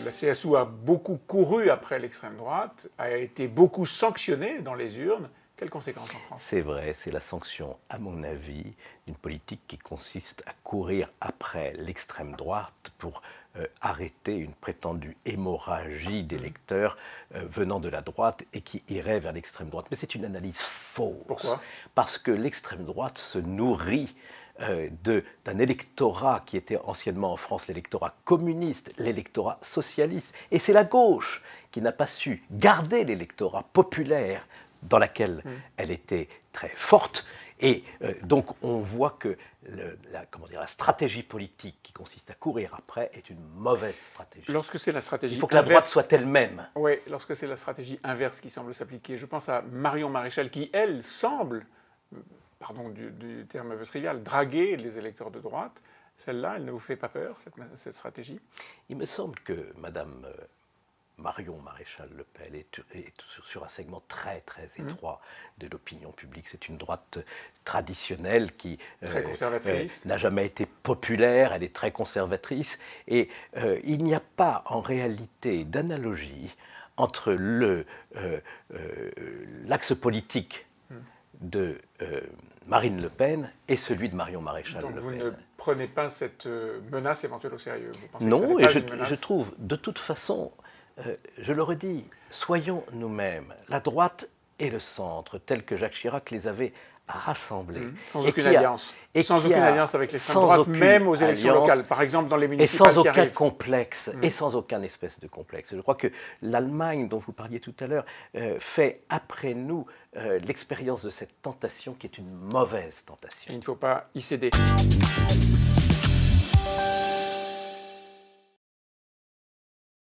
la CSU a beaucoup couru après l'extrême droite, a été beaucoup sanctionnée dans les urnes. Quelles conséquences en France? C'est vrai, c'est la sanction, à mon avis, d'une politique qui consiste à courir après l'extrême droite pour arrêter une prétendue hémorragie d'électeurs venant de la droite et qui irait vers l'extrême droite. Mais c'est une analyse fausse. Pourquoi? Parce que l'extrême droite se nourrit d'un électorat qui était anciennement en France l'électorat communiste, l'électorat socialiste. Et c'est la gauche qui n'a pas su garder l'électorat populaire dans laquelle elle était très forte. Et donc on voit que la stratégie politique qui consiste à courir après est une mauvaise stratégie. Lorsque c'est la stratégie Il faut que la droite soit elle-même. Oui, lorsque c'est la stratégie inverse qui semble s'appliquer. Je pense à Marion Maréchal qui, elle, semble, pardon du terme un peu trivial, draguer les électeurs de droite. Celle-là, elle ne vous fait pas peur, cette stratégie? Il me semble que Madame Marion Maréchal Le Pen est sur un segment très très étroit de l'opinion publique. C'est une droite traditionnelle qui très conservatrice. N'a jamais été populaire, elle est très conservatrice. Et il n'y a pas en réalité d'analogie entre l'axe politique de Marine Le Pen et celui de Marion Maréchal Le Pen. Donc vous ne prenez pas cette menace éventuelle au sérieux? Vous pensez non, que et je trouve, de toute façon, je le redis, soyons nous-mêmes. La droite et le centre, tels que Jacques Chirac les avait rassemblés. Sans aucune alliance. Sans aucune alliance avec l'extrême droite, même aux élections locales, par exemple dans les municipales. Et sans aucun complexe, et sans aucun espèce de complexe. Je crois que l'Allemagne, dont vous parliez tout à l'heure, fait après nous l'expérience de cette tentation qui est une mauvaise tentation. Et il ne faut pas y céder.